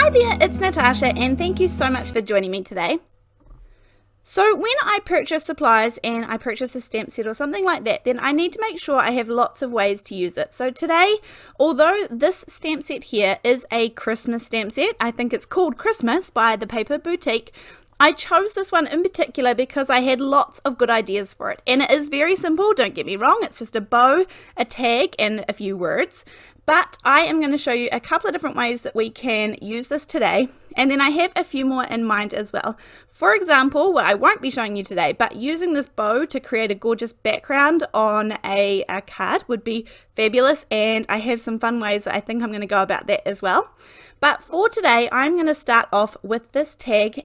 Hi there, it's Natasha and thank you so much for joining me today. So when I purchase supplies and I purchase a stamp set or something like that, then I need to make sure I have lots of ways to use it. So today, although this stamp set here is a Christmas stamp set, I think it's called Christmas by the Paper Boutique, I chose this one in particular because I had lots of good ideas for it. And it is very simple, don't get me wrong, it's just a bow, a tag and a few words. But I am going to show you a couple of different ways that we can use this today. And then I have a few more in mind as well. For example, what I won't be showing you today, but using this bow to create a gorgeous background on a card would be fabulous. And I have some fun ways that I think I'm going to go about that as well. But for today, I'm going to start off with this tag.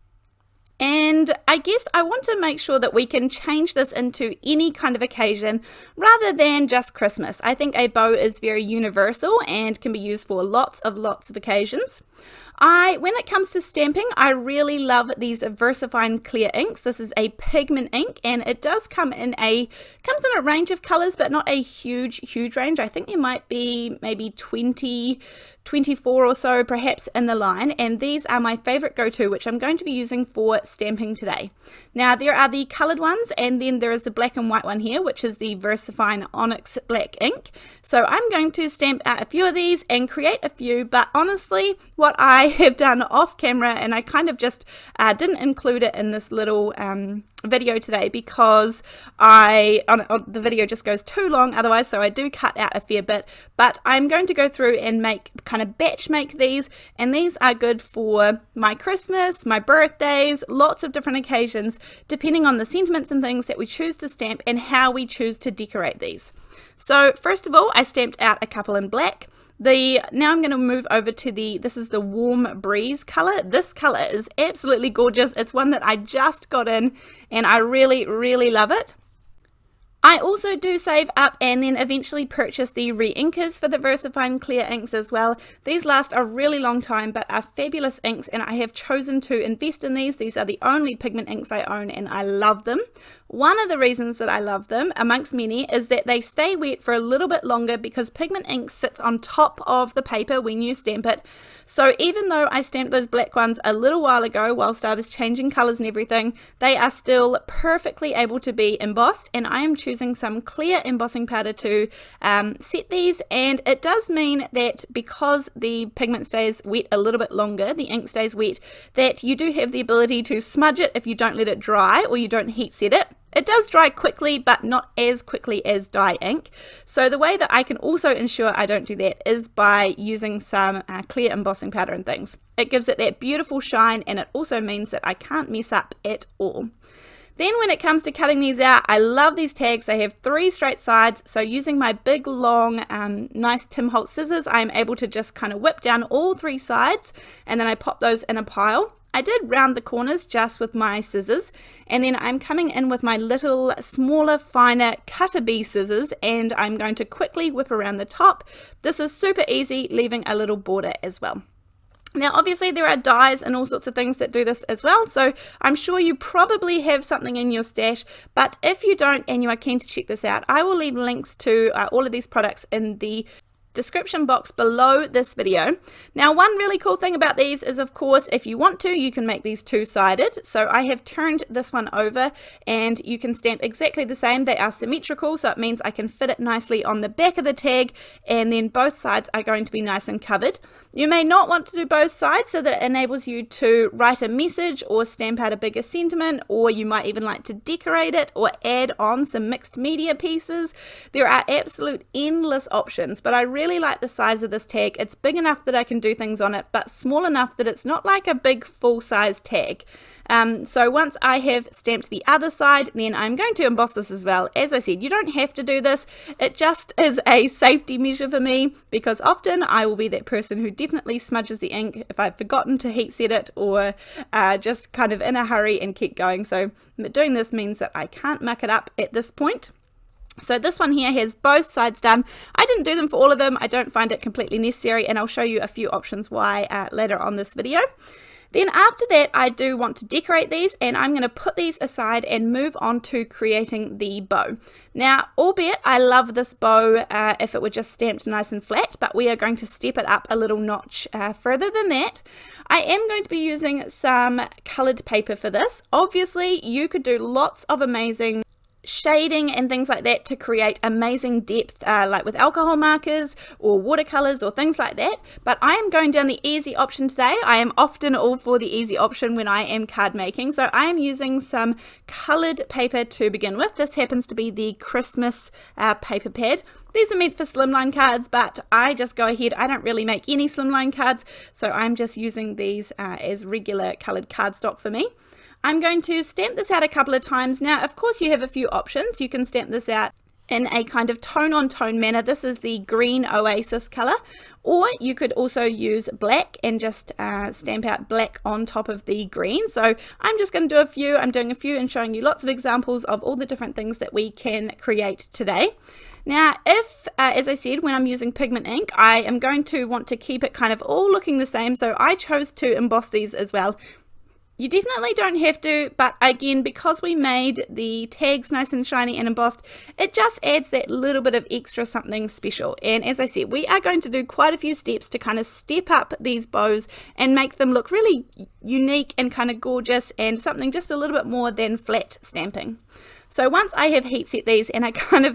And I guess I want to make sure that we can change this into any kind of occasion rather than just Christmas. I think a bow is very universal and can be used for lots of occasions. When it comes to stamping, I really love these VersaFine clear inks. This is a pigment ink and it does come in a range of colors, but not a huge range. I think there might be maybe 24 or so perhaps in the line, and these are my favorite go-to, which I'm going to be using for stamping today. Now there are the colored ones, and then there is the black and white one here, which is the VersaFine Onyx black ink. So I'm going to stamp out a few of these and create a few, but honestly what I have done off camera, and I kind of just didn't include it in this little video today because the video just goes too long otherwise, so I do cut out a fair bit, but I'm going to go through and batch make these, and these are good for my Christmas, my birthdays, lots of different occasions depending on the sentiments and things that we choose to stamp and how we choose to decorate these. So first of all, I stamped out a couple in black. Now I'm going to move over to this is the Warm Breeze color. This color is absolutely gorgeous. It's one that I just got in and I really love it. I also do save up and then eventually purchase the re-inkers for the VersaFine clear inks as well. These last a really long time but are fabulous inks, and I have chosen to invest in these. These are the only pigment inks I own and I love them. One of the reasons that I love them, amongst many, is that they stay wet for a little bit longer because pigment ink sits on top of the paper when you stamp it. So even though I stamped those black ones a little while ago whilst I was changing colours and everything, they are still perfectly able to be embossed, and I am choosing some clear embossing powder to set these. And it does mean that because the pigment stays wet a little bit longer, the ink stays wet, that you do have the ability to smudge it if you don't let it dry or you don't heat set it. It does dry quickly, but not as quickly as dye ink. So the way that I can also ensure I don't do that is by using some clear embossing powder and things. It gives it that beautiful shine, and it also means that I can't mess up at all. Then when it comes to cutting these out, I love these tags. They have 3 straight sides, so using my big long nice Tim Holtz scissors, I'm able to just kind of whip down all 3 sides, and then I pop those in a pile. I did round the corners just with my scissors, and then I'm coming in with my little smaller, finer cutter bee scissors, and I'm going to quickly whip around the top. This is super easy, leaving a little border as well. Now obviously there are dyes and all sorts of things that do this as well, so I'm sure you probably have something in your stash, but if you don't and you are keen to check this out, I will leave links to all of these products in the description box below this video. Now one really cool thing about these is, of course, if you want to, you can make these two-sided. So I have turned this one over and you can stamp exactly the same. They are symmetrical, so it means I can fit it nicely on the back of the tag, and then both sides are going to be nice and covered. You may not want to do both sides, so that it enables you to write a message or stamp out a bigger sentiment, or you might even like to decorate it or add on some mixed media pieces. There are absolute endless options, but I really like the size of this tag. It's big enough that I can do things on it, but small enough that it's not like a big full-size tag. So once I have stamped the other side, then I'm going to emboss this as well. As I said, you don't have to do this. It just is a safety measure for me, because often I will be that person who definitely smudges the ink if I've forgotten to heat set it, or just kind of in a hurry and keep going. So doing this means that I can't muck it up at this point. So this one here has both sides done. I didn't do them for all of them. I don't find it completely necessary, and I'll show you a few options why later on this video. Then after that, I do want to decorate these, and I'm going to put these aside and move on to creating the bow. Now, albeit I love this bow if it were just stamped nice and flat, but we are going to step it up a little notch further than that. I am going to be using some coloured paper for this. Obviously, you could do lots of amazing shading and things like that to create amazing depth, like with alcohol markers or watercolors or things like that, but I am going down the easy option today. I am often all for the easy option when I am card making, so I am using some colored paper to begin with. This happens to be the Christmas paper pad. These are meant for slimline cards, but I just go ahead. I don't really make any slimline cards, so I'm just using these as regular colored cardstock for me. I'm going to stamp this out a couple of times. Now, of course, you have a few options. You can stamp this out in a kind of tone-on-tone manner. This is the green Oasis color, or you could also use black and just stamp out black on top of the green. So I'm just going to do a few. I'm doing a few and showing you lots of examples of all the different things that we can create today. Now, if, as I said, when I'm using pigment ink, I am going to want to keep it kind of all looking the same, so I chose to emboss these as well. You definitely don't have to, but again, because we made the tags nice and shiny and embossed, it just adds that little bit of extra something special. And as I said, we are going to do quite a few steps to kind of step up these bows and make them look really unique and kind of gorgeous and something just a little bit more than flat stamping. So once I have heat set these, and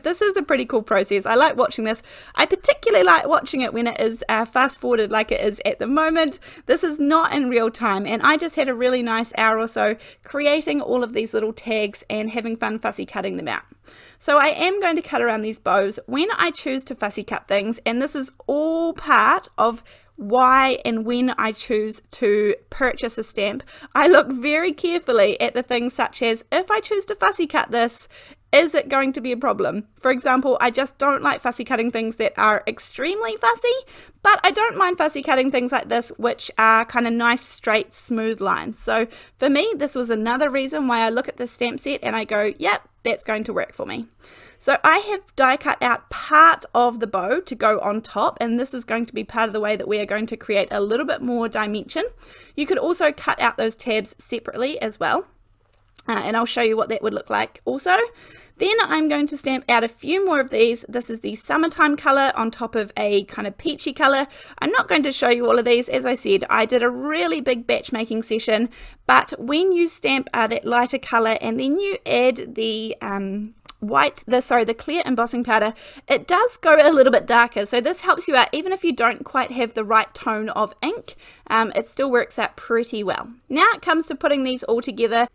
this is a pretty cool process. I like watching this. I particularly like watching it when it is fast forwarded like it is at the moment. This is not in real time, and I just had a really nice hour or so creating all of these little tags and having fun fussy cutting them out. So I am going to cut around these bows when I choose to fussy cut things, and this is all part of why and when I choose to purchase a stamp. I look very carefully at the things such as, if I choose to fussy cut this, is it going to be a problem? For example, I just don't like fussy cutting things that are extremely fussy, but I don't mind fussy cutting things like this, which are kind of nice, straight, smooth lines. So for me, this was another reason why I look at this stamp set and I go, yep, that's going to work for me. So I have die cut out part of the bow to go on top, and this is going to be part of the way that we are going to create a little bit more dimension. You could also cut out those tabs separately as well. And I'll show you what that would look like also. Then I'm going to stamp out a few more of these. This is the summertime color on top of a kind of peachy color. I'm not going to show you all of these. As I said, I did a really big batch making session, but when you stamp that lighter color and then you add the the clear embossing powder, it does go a little bit darker, so this helps you out. Even if you don't quite have the right tone of ink, it still works out pretty well. Now it comes to putting these all together.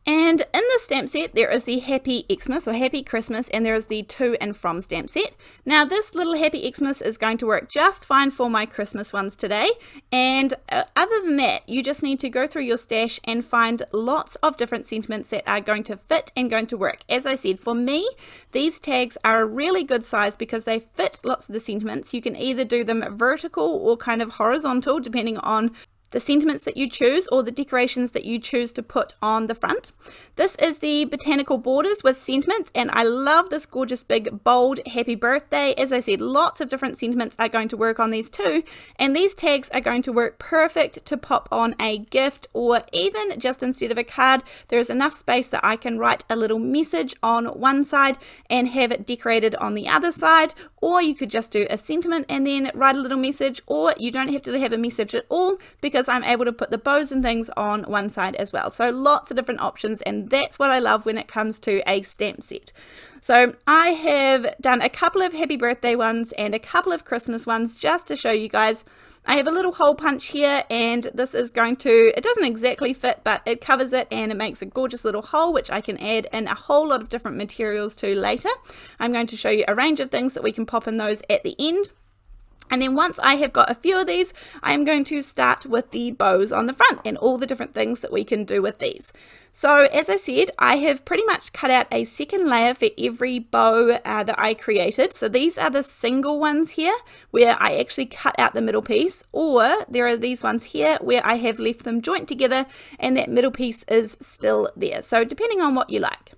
And in the stamp set, there is the Happy Xmas or Happy Christmas, and there is the To and From stamp set. Now, this little Happy Xmas is going to work just fine for my Christmas ones today. And other than that, you just need to go through your stash and find lots of different sentiments that are going to fit and going to work. As I said, for me, these tags are a really good size because they fit lots of the sentiments. You can either do them vertical or kind of horizontal, depending on the sentiments that you choose or the decorations that you choose to put on the front. This is the botanical borders with sentiments, and I love this gorgeous big bold happy birthday. As I said, lots of different sentiments are going to work on these too, and these tags are going to work perfect to pop on a gift, or even just instead of a card, there is enough space that I can write a little message on one side and have it decorated on the other side. Or you could just do a sentiment and then write a little message, or you don't have to have a message at all because I'm able to put the bows and things on one side as well. So lots of different options, and that's what I love when it comes to a stamp set. So I have done a couple of happy birthday ones and a couple of Christmas ones just to show you guys. I have a little hole punch here, and this is going to, it doesn't exactly fit, but it covers it and it makes a gorgeous little hole which I can add in a whole lot of different materials to later. I'm going to show you a range of things that we can pop in those at the end. And then once I have got a few of these, I'm going to start with the bows on the front and all the different things that we can do with these. So as I said, I have pretty much cut out a second layer for every bow that I created. So these are the single ones here where I actually cut out the middle piece, or there are these ones here where I have left them joint together and that middle piece is still there. So depending on what you like.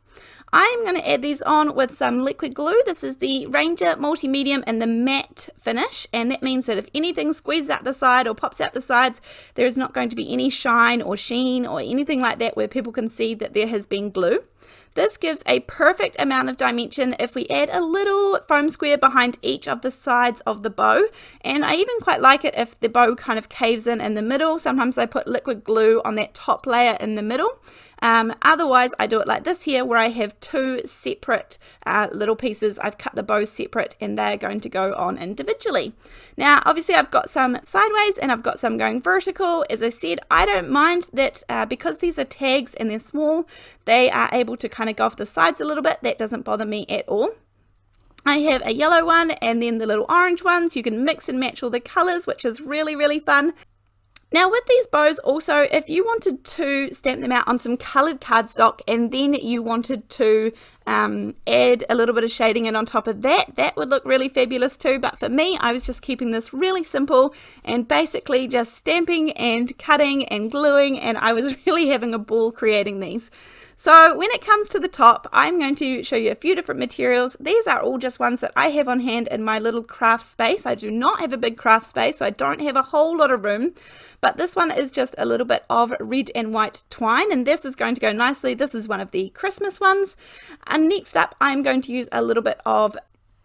I'm going to add these on with some liquid glue. This is the Ranger Multi-Medium in the matte finish, and that means that if anything squeezes out the side or pops out the sides, there is not going to be any shine or sheen or anything like that where people can see that there has been glue. This gives a perfect amount of dimension if we add a little foam square behind each of the sides of the bow, and I even quite like it if the bow kind of caves in the middle. Sometimes I put liquid glue on that top layer in the middle. Otherwise I do it like this here, where I have two separate little pieces. I've cut the bows separate and they're going to go on individually. Now obviously I've got some sideways and I've got some going vertical. As I said, I don't mind that because these are tags and they're small, they are able to kind of go off the sides a little bit. That doesn't bother me at all. I have a yellow one and then the little orange ones. You can mix and match all the colors, which is really, really fun. Now with these bows also, if you wanted to stamp them out on some coloured cardstock and then you wanted to add a little bit of shading in on top of that, that would look really fabulous too. But for me, I was just keeping this really simple and basically just stamping and cutting and gluing, and I was really having a ball creating these. So when it comes to the top, I'm going to show you a few different materials. These are all just ones that I have on hand in my little craft space. I do not have a big craft space, so I don't have a whole lot of room. But this one is just a little bit of red and white twine, and this is going to go nicely. This is one of the Christmas ones. And next up, I'm going to use a little bit of,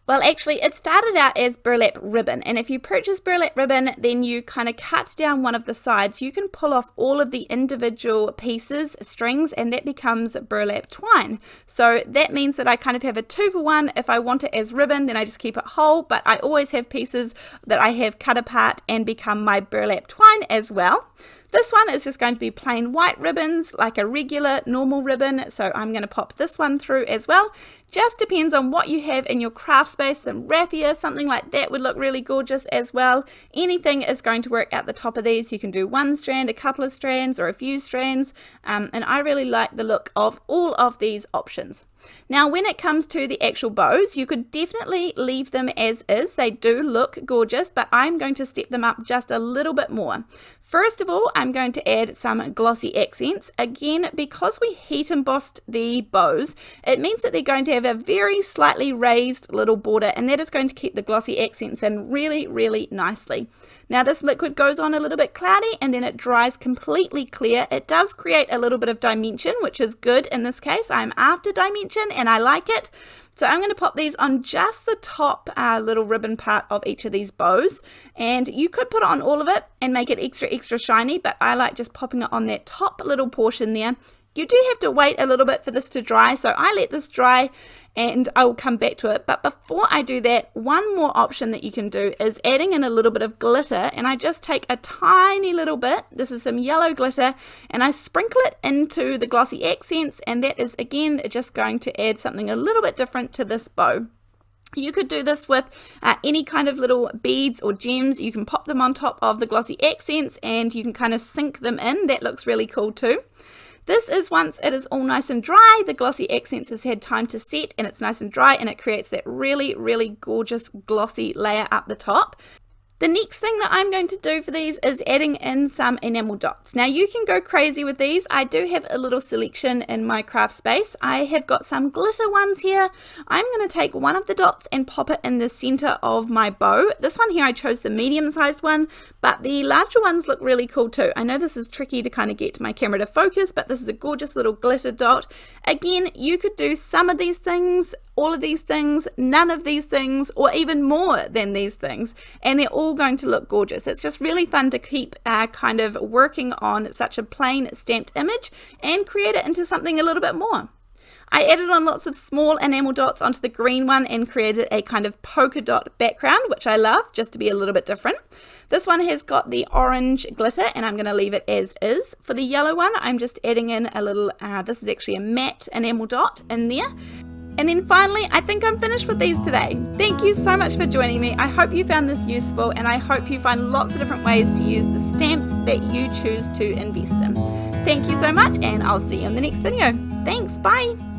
well, actually, it started out as burlap ribbon, and if you purchase burlap ribbon, then you kind of cut down one of the sides. You can pull off all of the individual pieces, strings, and that becomes burlap twine. So that means that I kind of have a 2-for-1. If I want it as ribbon, then I just keep it whole, but I always have pieces that I have cut apart and become my burlap twine as well. This one is just going to be plain white ribbons, like a regular normal ribbon, so I'm going to pop this one through as well. Just depends on what you have in your craft space. Some raffia, something like that would look really gorgeous as well. Anything is going to work at the top of these. You can do one strand, a couple of strands, or a few strands, and I really like the look of all of these options. Now when it comes to the actual bows, you could definitely leave them as is. They do look gorgeous, but I'm going to step them up just a little bit more. First of all, I'm going to add some glossy accents. Again, because we heat embossed the bows, it means that they're going to have a very slightly raised little border, and that is going to keep the glossy accents in really, really nicely. Now this liquid goes on a little bit cloudy and then it dries completely clear. It does create a little bit of dimension, which is good in this case. I'm after dimension and I like it. So I'm going to pop these on just the top little ribbon part of each of these bows, and you could put it on all of it and make it extra shiny, but I like just popping it on that top little portion there. You do have to wait a little bit for this to dry, so I let this dry and I will come back to it. But before I do that, one more option that you can do is adding in a little bit of glitter, and I just take a tiny little bit, this is some yellow glitter, and I sprinkle it into the glossy accents, and that is again just going to add something a little bit different to this bow. You could do this with any kind of little beads or gems. You can pop them on top of the glossy accents and you can kind of sink them in. That looks really cool too. This is once it is all nice and dry, the glossy accents has had time to set and it's nice and dry, and it creates that really, really gorgeous glossy layer up the top. The next thing that I'm going to do for these is adding in some enamel dots. Now you can go crazy with these. I do have a little selection in my craft space. I have got some glitter ones here. I'm going to take one of the dots and pop it in the center of my bow. This one here I chose the medium sized one, but the larger ones look really cool too. I know this is tricky to kind of get my camera to focus, but this is a gorgeous little glitter dot. Again, you could do some of these things, all of these things, none of these things, or even more than these things, and they're all going to look gorgeous. It's just really fun to keep kind of working on such a plain stamped image and create it into something a little bit more. I added on lots of small enamel dots onto the green one and created a kind of polka dot background, which I love, just to be a little bit different. This one has got the orange glitter and I'm going to leave it as is. For the yellow one, I'm just adding in a little, this is actually a matte enamel dot in there. And then finally, I think I'm finished with these today. Thank you so much for joining me. I hope you found this useful, and I hope you find lots of different ways to use the stamps that you choose to invest in. Thank you so much, and I'll see you in the next video. Thanks, bye!